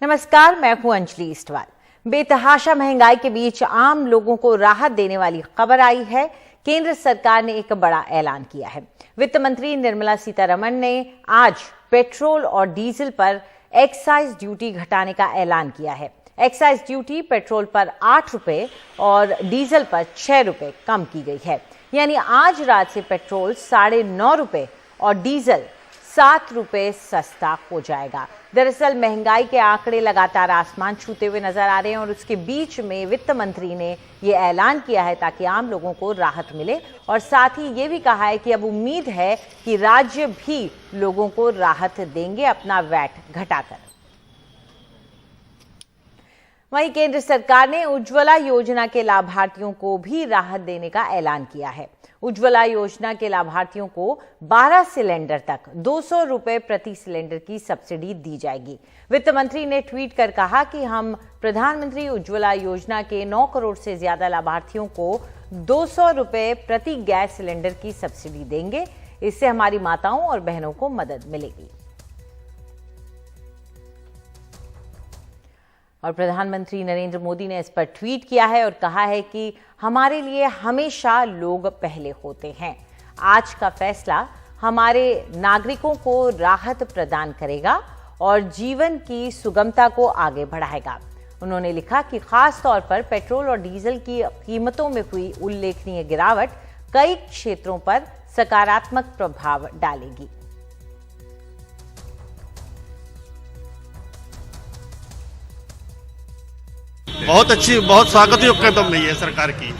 नमस्कार, मैं हूं अंजलि इस्टवाल। बेतहाशा महंगाई के बीच आम लोगों को राहत देने वाली खबर आई है। केंद्र सरकार ने एक बड़ा ऐलान किया है। वित्त मंत्री निर्मला सीतारमण ने आज पेट्रोल और डीजल पर एक्साइज ड्यूटी घटाने का ऐलान किया है। एक्साइज ड्यूटी पेट्रोल पर 8 रुपए और डीजल पर 6 रुपए कम की गई है। यानी आज रात से पेट्रोल 9.5 रुपए और डीजल 7 रुपए सस्ता हो जाएगा। दरअसल महंगाई के आंकड़े लगातार आसमान छूते हुए नजर आ रहे हैं और उसके बीच में वित्त मंत्री ने ये ऐलान किया है ताकि आम लोगों को राहत मिले, और साथ ही ये भी कहा है कि अब उम्मीद है कि राज्य भी लोगों को राहत देंगे अपना वैट घटाकर। वहीं केंद्र सरकार ने उज्ज्वला योजना के लाभार्थियों को भी राहत देने का ऐलान किया है। उज्ज्वला योजना के लाभार्थियों को 12 सिलेंडर तक 200 रुपए प्रति सिलेंडर की सब्सिडी दी जाएगी। वित्त मंत्री ने ट्वीट कर कहा कि हम प्रधानमंत्री उज्ज्वला योजना के 9 करोड़ से ज्यादा लाभार्थियों को 200 रुपए प्रति गैस सिलेंडर की सब्सिडी देंगे। इससे हमारी माताओं और बहनों को मदद मिलेगी। और प्रधानमंत्री नरेंद्र मोदी ने इस पर ट्वीट किया है और कहा है कि हमारे लिए हमेशा लोग पहले होते हैं। आज का फैसला हमारे नागरिकों को राहत प्रदान करेगा और जीवन की सुगमता को आगे बढ़ाएगा। उन्होंने लिखा कि खास तौर पर पेट्रोल और डीजल की कीमतों में हुई उल्लेखनीय गिरावट कई क्षेत्रों पर सकारात्मक प्रभाव डालेगी। बहुत अच्छी, बहुत स्वागत योग्य कदम है ये सरकार की,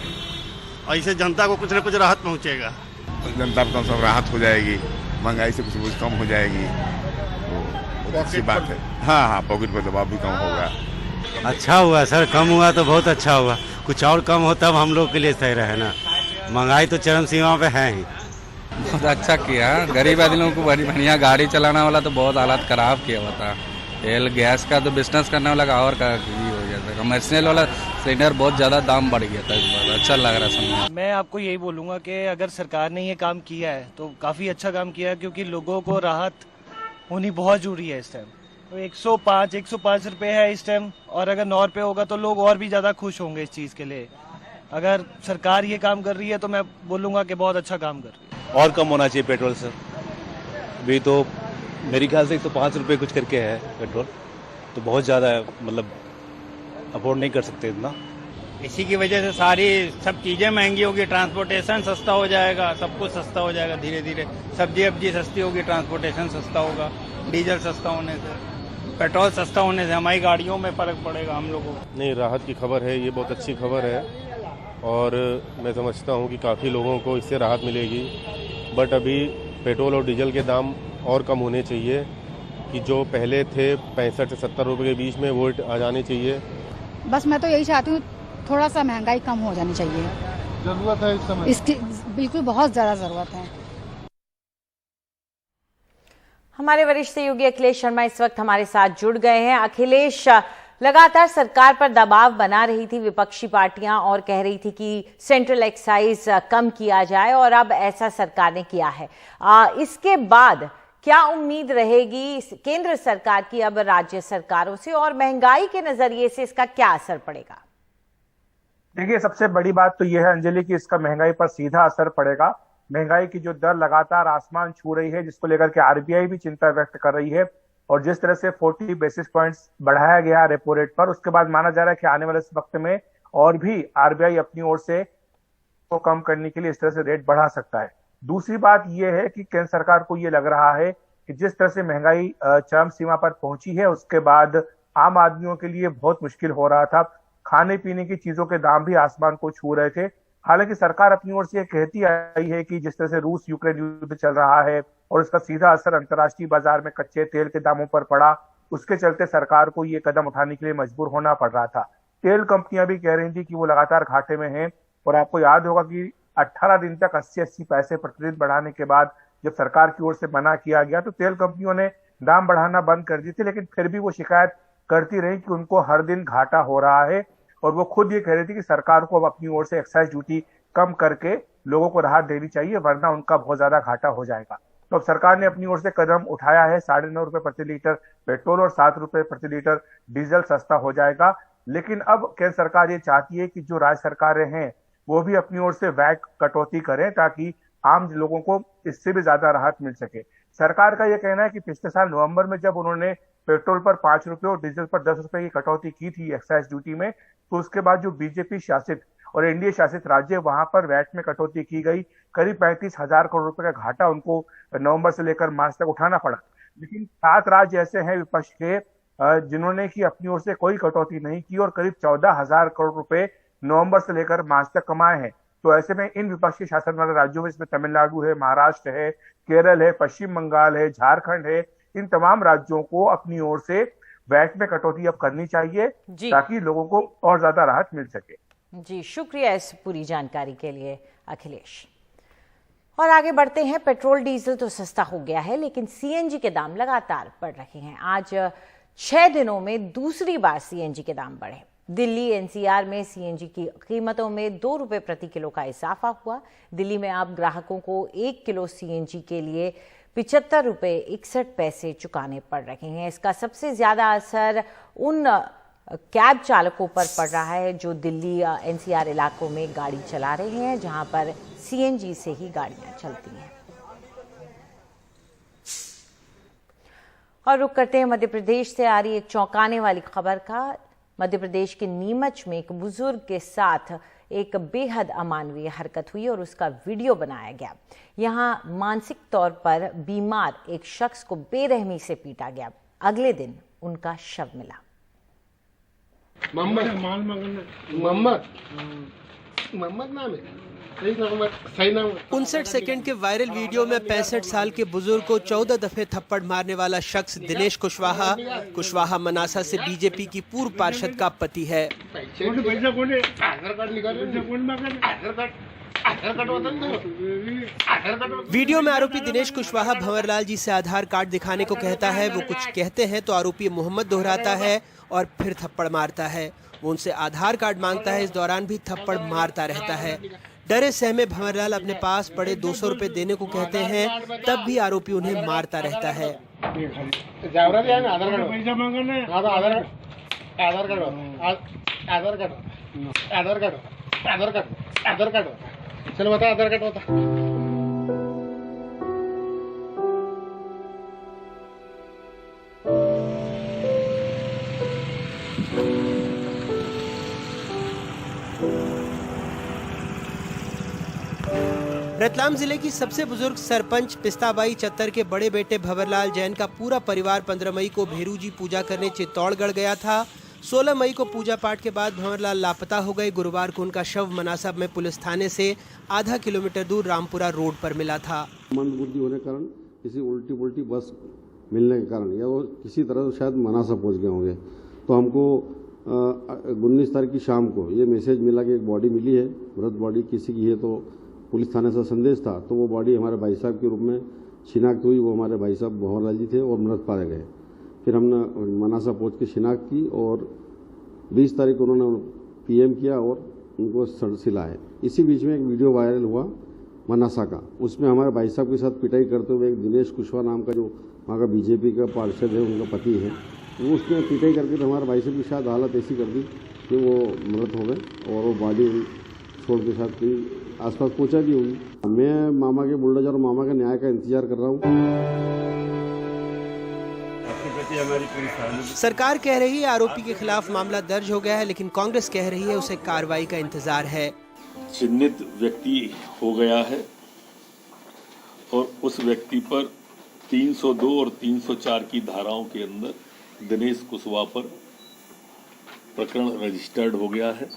और इससे जनता को कुछ न कुछ राहत पहुंचेगा। जनता को सब राहत हो जाएगी, महंगाई से कुछ कम हो जाएगी, तो अच्छी बात है। हाँ, पॉकेट पर दबाव भी कम होगा। अच्छा हुआ सर, कम हुआ तो बहुत अच्छा हुआ। कुछ और कम हो तब हम लोग के लिए सही रहे ना। महंगाई तो चरम सीमा पे है ही। बहुत अच्छा किया। गरीब आदमियों को बड़ी बढ़िया, गाड़ी चलाने वाला तो बहुत हालात खराब किया हुआ था। तेल गैस का तो बिजनेस करने वाला का और का हो गया था। कमर्शियल वाला सिलेंडर बहुत ज़्यादा दाम बढ़ गया था इस बार। अच्छा लग रहा सुनने। मैं आपको यही बोलूँगा कि अगर सरकार ने ये काम किया है तो काफ़ी अच्छा काम किया है, क्योंकि लोगों को राहत होनी बहुत ज़रूरी है इस टाइम। तो 105 रुपये है इस टाइम, और अगर 9 रुपये होगा तो लोग और भी ज़्यादा खुश होंगे इस चीज़ के लिए। अगर सरकार ये काम कर रही है तो मैं बोलूँगा कि बहुत अच्छा काम कर रही है। और कम होना चाहिए पेट्रोल सर। अभी तो मेरे ख्याल से 105 रुपये कुछ करके है पेट्रोल, तो बहुत ज़्यादा है, मतलब अफोर्ड नहीं कर सकते इतना। इसी की वजह से सारी सब चीज़ें महंगी होगी, ट्रांसपोर्टेशन सस्ता हो जाएगा, सब कुछ सस्ता हो जाएगा धीरे धीरे। सब्जी अब्जी सस्ती होगी, ट्रांसपोर्टेशन सस्ता होगा, डीजल सस्ता होने से, पेट्रोल सस्ता होने से हमारी गाड़ियों में फ़र्क पड़ेगा हम लोगों को। नहीं, राहत की खबर है, ये बहुत अच्छी खबर है और मैं समझता हूँ कि काफ़ी लोगों को इससे राहत मिलेगी। बट अभी पेट्रोल और डीजल के दाम और कम होने चाहिए, कि जो पहले थे 65 से 70 रुपए के बीच में, वो आ जाने चाहिए। बस मैं तो यही चाहती हूँ, थोड़ा सा महंगाई कम हो जानी चाहिए। जरूरत है इस समय इसकी, बिल्कुल बहुत ज़्यादा ज़रूरत है। हमारे वरिष्ठ सहयोगी अखिलेश शर्मा इस वक्त हमारे साथ जुड़ गए हैं। अखिलेश, लगातार सरकार पर दबाव बना रही थी विपक्षी पार्टियां और कह रही थी कि सेंट्रल एक्साइज कम किया जाए, और अब ऐसा सरकार ने किया है। इसके बाद क्या उम्मीद रहेगी केंद्र सरकार की अब राज्य सरकारों से, और महंगाई के नजरिए से इसका क्या असर पड़ेगा? देखिए, सबसे बड़ी बात तो यह है अंजलि कि इसका महंगाई पर सीधा असर पड़ेगा। महंगाई की जो दर लगातार आसमान छू रही है, जिसको लेकर के आरबीआई भी चिंता व्यक्त कर रही है, और जिस तरह से 40 बेसिस पॉइंट्स बढ़ाया गया रेपो रेट पर, उसके बाद माना जा रहा है कि आने वाले वक्त में और भी आरबीआई अपनी ओर से को कम करने के लिए इस तरह से रेट बढ़ा सकता है। दूसरी बात यह है कि केंद्र सरकार को यह लग रहा है कि जिस तरह से महंगाई चरम सीमा पर पहुंची है, उसके बाद आम आदमियों के लिए बहुत मुश्किल हो रहा था। खाने पीने की चीजों के दाम भी आसमान को छू रहे थे। हालांकि सरकार अपनी ओर से कहती आई है कि जिस तरह से रूस यूक्रेन युद्ध चल रहा है और उसका सीधा असर अंतर्राष्ट्रीय बाजार में कच्चे तेल के दामों पर पड़ा, उसके चलते सरकार को ये कदम उठाने के लिए मजबूर होना पड़ रहा था। तेल कंपनियां भी कह रही थी कि वो लगातार घाटे में हैं, और आपको याद होगा कि 18 दिन तक 80-80 पैसे प्रतिदिन बढ़ाने के बाद जब सरकार की ओर से मना किया गया तो तेल कंपनियों ने दाम बढ़ाना बंद कर दी थी, लेकिन फिर भी वो शिकायत करती रही कि उनको हर दिन घाटा हो रहा है, और वो खुद ये कह रही थी कि सरकार को अब अपनी ओर से एक्साइज ड्यूटी कम करके लोगों को राहत देनी चाहिए, वरना उनका बहुत ज्यादा घाटा हो जाएगा। तो अब सरकार ने अपनी ओर से कदम उठाया है। 9.5 रुपए प्रति लीटर पेट्रोल और 7 रुपए प्रति लीटर डीजल सस्ता हो जाएगा। लेकिन अब केंद्र सरकार ये चाहती है कि जो राज्य सरकारें हैं वो भी अपनी ओर से वैट कटौती करें ताकि आम लोगों को इससे भी ज्यादा राहत मिल सके। सरकार का यह कहना है कि पिछले साल नवंबर में जब उन्होंने पेट्रोल पर 5 रुपए और डीजल पर 10 रुपए की कटौती की थी एक्साइज ड्यूटी में, तो उसके बाद जो बीजेपी शासित और एनडीए शासित राज्य वहां पर वैट में कटौती की गई। करीब 35,000 करोड़ रुपए का घाटा उनको नवंबर से लेकर मार्च तक उठाना पड़ा। लेकिन 7 राज्य ऐसे हैं विपक्ष के जिन्होंने की अपनी ओर से कोई कटौती नहीं की और करीब 14,000 करोड़ रुपए नवंबर से लेकर मार्च तक कमाए हैं। तो ऐसे में इन विपक्ष के शासन वाले राज्यों में इसमें तमिलनाडु है, महाराष्ट्र है, केरल है, पश्चिम बंगाल है, झारखंड है, इन तमाम राज्यों को अपनी ओर से वैट में कटौती अब करनी चाहिए ताकि लोगों को और ज्यादा राहत मिल सके। जी, शुक्रिया इस पूरी जानकारी के लिए अखिलेश। और आगे बढ़ते हैं। पेट्रोल डीजल तो सस्ता हो गया है, लेकिन सीएनजी के दाम लगातार बढ़ रहे हैं। आज 6 दिनों में दूसरी बार सीएनजी के दाम बढ़े। दिल्ली एनसीआर में सीएनजी की कीमतों में 2 रुपए प्रति किलो का इजाफा हुआ। दिल्ली में अब ग्राहकों को 1 किलो सीएनजी के लिए 75 रुपए 61 पैसे चुकाने पड़ रहे हैं। इसका सबसे ज्यादा असर उन कैब चालकों पर पड़ रहा है जो दिल्ली एनसीआर इलाकों में गाड़ी चला रहे हैं, जहां पर सीएनजी से ही गाड़ियां चलती हैं। और रुक करते हैं मध्य प्रदेश से आ रही एक चौंकाने वाली खबर का। मध्य प्रदेश के नीमच में एक बुजुर्ग के साथ एक बेहद अमानवीय हरकत हुई और उसका वीडियो बनाया गया। यहां मानसिक तौर पर बीमार एक शख्स को बेरहमी से पीटा गया। अगले दिन उनका शव मिला। मोहम्मद नाम है, 59 सेकंड के वायरल वीडियो में 65 साल के बुजुर्ग को 14 दफे थप्पड़ मारने वाला शख्स दिनेश कुशवाहा मनासा से बीजेपी की पूर्व पार्षद का पति है। वीडियो में आरोपी दिनेश कुशवाहा भंवरलाल जी से आधार कार्ड दिखाने को कहता है। वो कुछ कहते हैं तो आरोपी मोहम्मद दोहराता है और फिर थप्पड़ मारता है। वो उनसे आधार कार्ड मांगता है। इस दौरान भी थप्पड़ मारता रहता है। डरे सहमे भंवरलाल अपने पास पड़े 200 रुपए देने को कहते हैं, तब भी आरोपी उन्हें मारता रहता है। चलो बता आधार कार्ड बता। रतलाम जिले की सबसे बुजुर्ग सरपंच पिस्ताबाई चत्तर के बड़े बेटे भंवरलाल जैन का पूरा परिवार 15 मई को भेरू जी पूजा करने चित्तौड़गढ़ गया था। 16 मई को पूजा पाठ के बाद भंवरलाल लापता हो गए। गुरुवार को उनका शव मनासा में पुलिस थाने से आधा किलोमीटर दूर रामपुरा रोड पर मिला था। मंदबुद्धि होने के कारण किसी उल्टी पुल्टी बस मिलने के कारण या वो किसी तरह से शायद मनासा पहुंच गए होंगे। तो हमको 19 तारीख की शाम को ये मैसेज मिला कि एक बॉडी मिली है, मृत बॉडी किसी की है। तो पुलिस थाने से संदेश था, तो वो बॉडी हमारे भाई साहब के रूप में शिनाख्त हुई। वो हमारे भाई साहब भंवरलाल जी थे और मृत पाए गए। फिर हमने मनासा पहुंच के शिनाख्त की और 20 तारीख को उन्होंने पीएम किया और उनको सिलाए। इसी बीच में एक वीडियो वायरल हुआ मनासा का, उसमें हमारे भाई साहब के साथ पिटाई करते हुए एक दिनेश कुशवाहा नाम का जो वहाँ का बीजेपी का पार्षद है, उनका पति है, वो उसने पिटाई करके हमारे भाई साहब की शायद हालत ऐसी कर दी कि वो मृत हो गए और वो बॉडी छोड़ के साथ आसपास पहुंचा दी होगी। मैं मामा के बुलडोजर और मामा के न्याय का इंतजार कर रहा हूँ। सरकार कह रही है आरोपी के खिलाफ मामला दर्ज हो गया है, लेकिन कांग्रेस कह रही है उसे कार्रवाई का इंतजार है। चिन्हित व्यक्ति हो गया है और उस व्यक्ति पर 302 और 304 की धाराओं के अंदर दिनेश कुशवाहा पर प्रकरण रजिस्टर्ड हो गया है।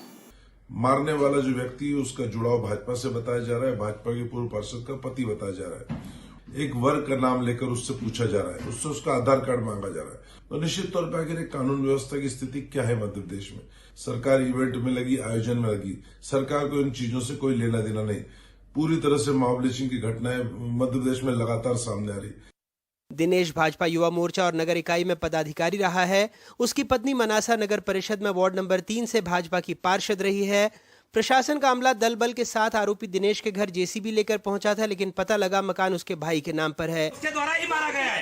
मारने वाला जो व्यक्ति है उसका जुड़ाव भाजपा से बताया जा रहा है, भाजपा के पूर्व पार्षद का पति बताया जा रहा है। एक वर्ग का नाम लेकर उससे पूछा जा रहा है, उससे उसका आधार कार्ड मांगा जा रहा है। तो निश्चित तौर पर आखिर कानून व्यवस्था की स्थिति क्या है मध्य प्रदेश में? सरकार इवेंट में लगी, आयोजन में लगी, सरकार को इन चीजों से कोई लेना देना नहीं। पूरी तरह से मॉब लिंचिंग की घटनाएं मध्य प्रदेश में लगातार सामने आ रही। दिनेश भाजपा युवा मोर्चा और नगर इकाई में पदाधिकारी रहा है। उसकी पत्नी मनासा नगर परिषद में वार्ड नंबर 3 से भाजपा की पार्षद रही है। प्रशासन का अमला दल बल के साथ आरोपी दिनेश के घर जेसीबी लेकर पहुंचा था, लेकिन पता लगा मकान उसके भाई के नाम पर है। उसके द्वारा ही मारा गया है।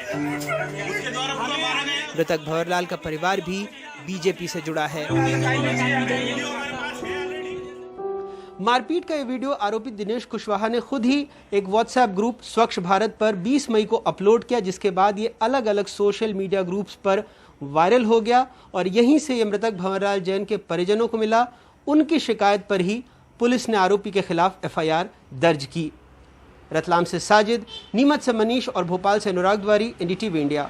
उसके द्वारा मारा गया है। मृतक भंवरलाल का परिवार भी बीजेपी से जुड़ा है। मारपीट का ये वीडियो आरोपी दिनेश कुशवाहा ने खुद ही एक व्हाट्सएप ग्रुप स्वच्छ भारत पर 20 मई को अपलोड किया, जिसके बाद ये अलग अलग सोशल मीडिया ग्रुप्स पर वायरल हो गया और यहीं से ये मृतक भंवरलाल जैन के परिजनों को मिला। उनकी शिकायत पर ही पुलिस ने आरोपी के खिलाफ एफआईआर दर्ज की। रतलाम से साजिद, नीमच से मनीष और भोपाल से अनुराग द्वारी, एनडीटीवी इंडिया।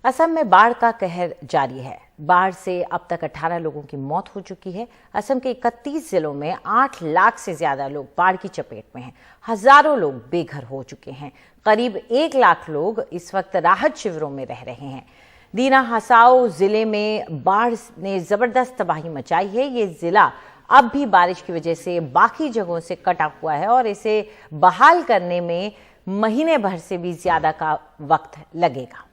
असम में बाढ़ का कहर जारी है। बाढ़ से अब तक 18 लोगों की मौत हो चुकी है। असम के 31 जिलों में 8 लाख से ज्यादा लोग बाढ़ की चपेट में हैं। हजारों लोग बेघर हो चुके हैं। करीब 1 लाख लोग इस वक्त राहत शिविरों में रह रहे हैं। दीना हसाओ जिले में बाढ़ ने जबरदस्त तबाही मचाई है। ये जिला अब भी बारिश की वजह से बाकी जगहों से कटा हुआ है और इसे बहाल करने में महीने भर से भी ज्यादा का वक्त लगेगा।